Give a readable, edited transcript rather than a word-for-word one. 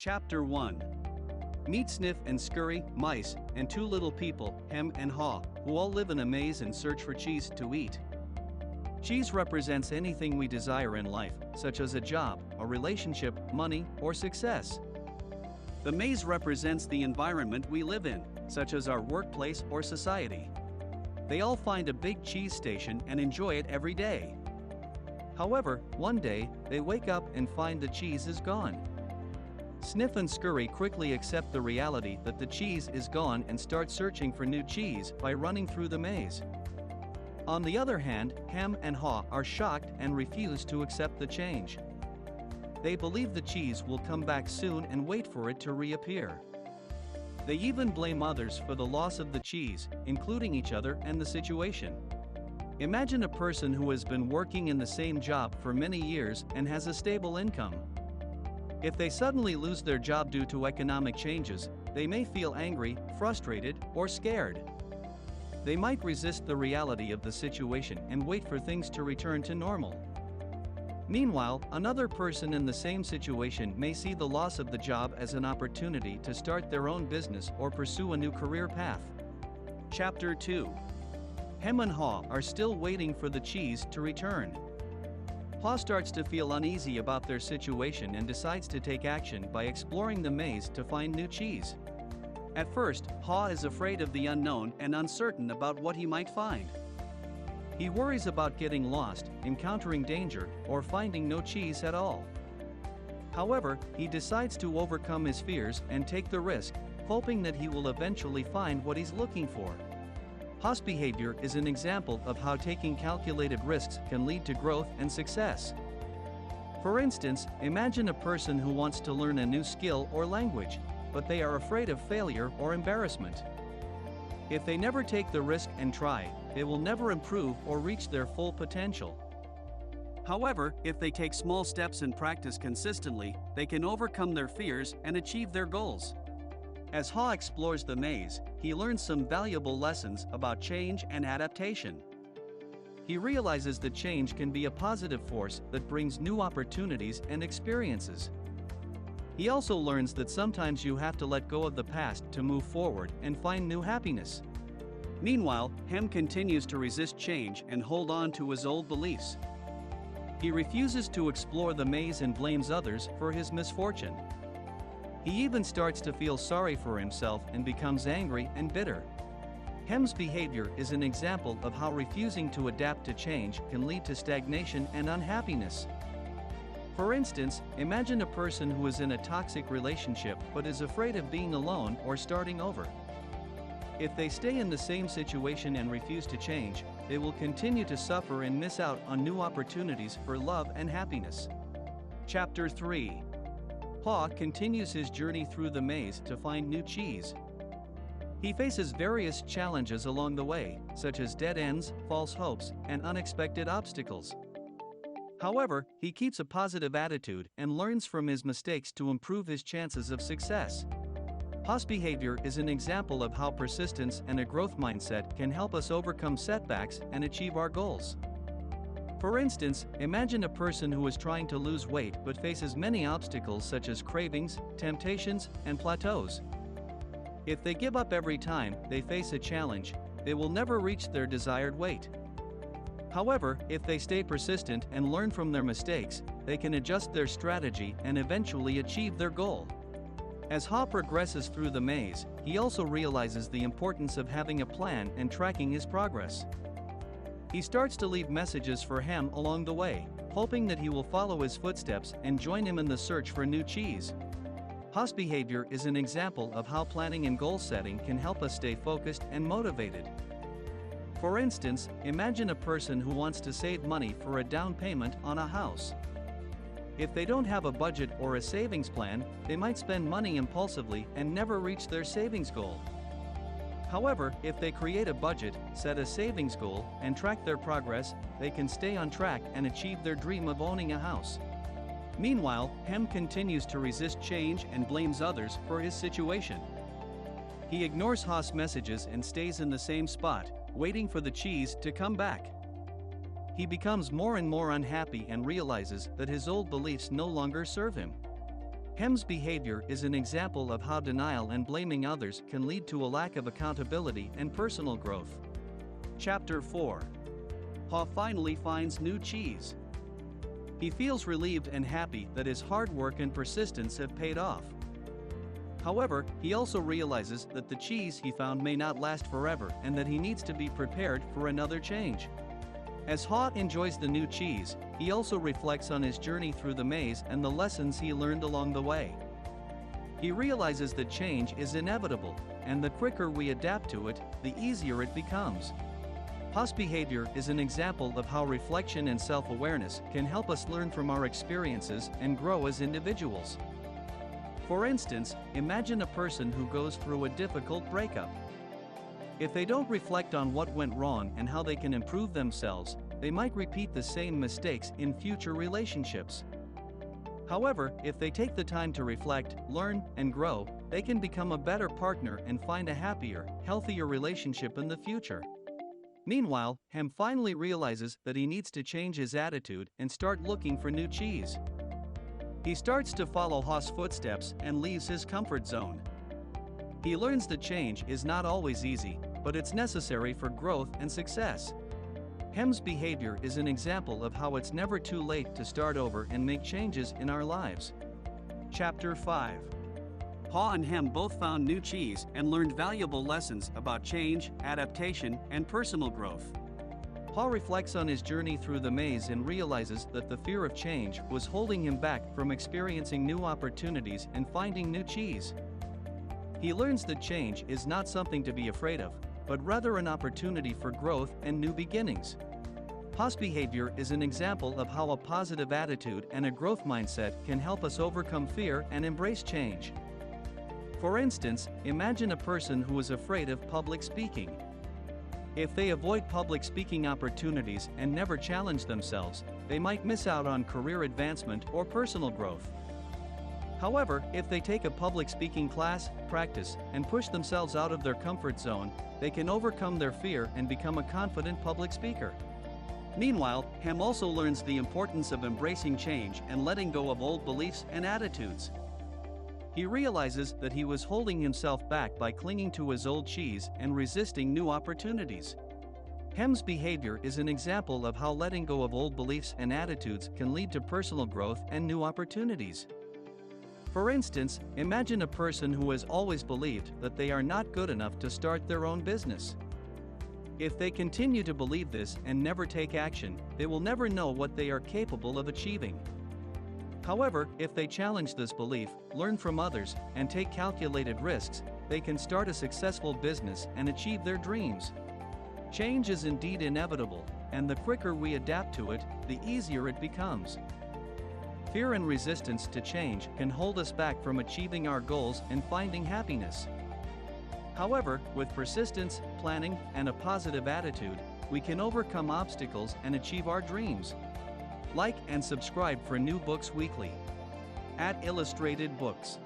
Chapter 1. Meet Sniff and Scurry, mice, and two little people, Hem and Haw, who all live in a maze and search for cheese to eat. Cheese represents anything we desire in life, such as a job, a relationship, money, or success. The maze represents the environment we live in, such as our workplace or society. They all find a big cheese station and enjoy it every day. However, one day, they wake up and find the cheese is gone. Sniff and Scurry quickly accept the reality that the cheese is gone and start searching for new cheese by running through the maze. On the other hand, Hem and Haw are shocked and refuse to accept the change. They believe the cheese will come back soon and wait for it to reappear. They even blame others for the loss of the cheese, including each other and the situation. Imagine a person who has been working in the same job for many years and has a stable income. If they suddenly lose their job due to economic changes, they may feel angry, frustrated, or scared. They might resist the reality of the situation and wait for things to return to normal. Meanwhile, another person in the same situation may see the loss of the job as an opportunity to start their own business or pursue a new career path. Chapter 2. Hem and Haw are still waiting for the cheese to return. Haw starts to feel uneasy about their situation and decides to take action by exploring the maze to find new cheese. At first, Haw is afraid of the unknown and uncertain about what he might find. He worries about getting lost, encountering danger, or finding no cheese at all. However, he decides to overcome his fears and take the risk, hoping that he will eventually find what he's looking for. Haw's behavior is an example of how taking calculated risks can lead to growth and success. For instance, imagine a person who wants to learn a new skill or language, but they are afraid of failure or embarrassment. If they never take the risk and try, they will never improve or reach their full potential. However, if they take small steps and practice consistently, they can overcome their fears and achieve their goals. As Haw explores the maze, he learns some valuable lessons about change and adaptation. He realizes that change can be a positive force that brings new opportunities and experiences. He also learns that sometimes you have to let go of the past to move forward and find new happiness. Meanwhile, Hem continues to resist change and hold on to his old beliefs. He refuses to explore the maze and blames others for his misfortune. He even starts to feel sorry for himself and becomes angry and bitter. Hem's behavior is an example of how refusing to adapt to change can lead to stagnation and unhappiness. For instance, imagine a person who is in a toxic relationship but is afraid of being alone or starting over. If they stay in the same situation and refuse to change, they will continue to suffer and miss out on new opportunities for love and happiness. Chapter 3. Haw continues his journey through the maze to find new cheese. He faces various challenges along the way, such as dead ends, false hopes, and unexpected obstacles. However, he keeps a positive attitude and learns from his mistakes to improve his chances of success. Haw's behavior is an example of how persistence and a growth mindset can help us overcome setbacks and achieve our goals. For instance, imagine a person who is trying to lose weight but faces many obstacles such as cravings, temptations, and plateaus. If they give up every time they face a challenge, they will never reach their desired weight. However, if they stay persistent and learn from their mistakes, they can adjust their strategy and eventually achieve their goal. As Haw progresses through the maze, he also realizes the importance of having a plan and tracking his progress. He starts to leave messages for Hem along the way, hoping that he will follow his footsteps and join him in the search for new cheese. Haw's behavior is an example of how planning and goal setting can help us stay focused and motivated. For instance, imagine a person who wants to save money for a down payment on a house. If they don't have a budget or a savings plan, they might spend money impulsively and never reach their savings goal. However, if they create a budget, set a savings goal, and track their progress, they can stay on track and achieve their dream of owning a house. Meanwhile, Hem continues to resist change and blames others for his situation. He ignores Haw's messages and stays in the same spot, waiting for the cheese to come back. He becomes more and more unhappy and realizes that his old beliefs no longer serve him. Hem's behavior is an example of how denial and blaming others can lead to a lack of accountability and personal growth. Chapter 4. Ha finally finds new cheese. He feels relieved and happy that his hard work and persistence have paid off. However, he also realizes that the cheese he found may not last forever and that he needs to be prepared for another change. As Ha enjoys the new cheese, he also reflects on his journey through the maze and the lessons he learned along the way. He realizes that change is inevitable, and the quicker we adapt to it, the easier it becomes. Ha's behavior is an example of how reflection and self-awareness can help us learn from our experiences and grow as individuals. For instance, imagine a person who goes through a difficult breakup. If they don't reflect on what went wrong and how they can improve themselves, they might repeat the same mistakes in future relationships. However, if they take the time to reflect, learn, and grow, they can become a better partner and find a happier, healthier relationship in the future. Meanwhile, Hem finally realizes that he needs to change his attitude and start looking for new cheese. He starts to follow Ha's footsteps and leaves his comfort zone. He learns that change is not always easy, but it's necessary for growth and success. Hem's behavior is an example of how it's never too late to start over and make changes in our lives. Chapter 5. Ha and Hem both found new cheese and learned valuable lessons about change, adaptation, and personal growth. Ha reflects on his journey through the maze and realizes that the fear of change was holding him back from experiencing new opportunities and finding new cheese. He learns that change is not something to be afraid of, but rather an opportunity for growth and new beginnings. Ha's behavior is an example of how a positive attitude and a growth mindset can help us overcome fear and embrace change. For instance, imagine a person who is afraid of public speaking. If they avoid public speaking opportunities and never challenge themselves, they might miss out on career advancement or personal growth. However, if they take a public speaking class, practice, and push themselves out of their comfort zone, they can overcome their fear and become a confident public speaker. Meanwhile, Hem also learns the importance of embracing change and letting go of old beliefs and attitudes. He realizes that he was holding himself back by clinging to his old cheese and resisting new opportunities. Hem's behavior is an example of how letting go of old beliefs and attitudes can lead to personal growth and new opportunities. For instance, imagine a person who has always believed that they are not good enough to start their own business. If they continue to believe this and never take action, they will never know what they are capable of achieving. However, if they challenge this belief, learn from others, and take calculated risks, they can start a successful business and achieve their dreams. Change is indeed inevitable, and the quicker we adapt to it, the easier it becomes. Fear and resistance to change can hold us back from achieving our goals and finding happiness. However, with persistence, planning, and a positive attitude, we can overcome obstacles and achieve our dreams. Like and subscribe for new books weekly. @Illustrated Books.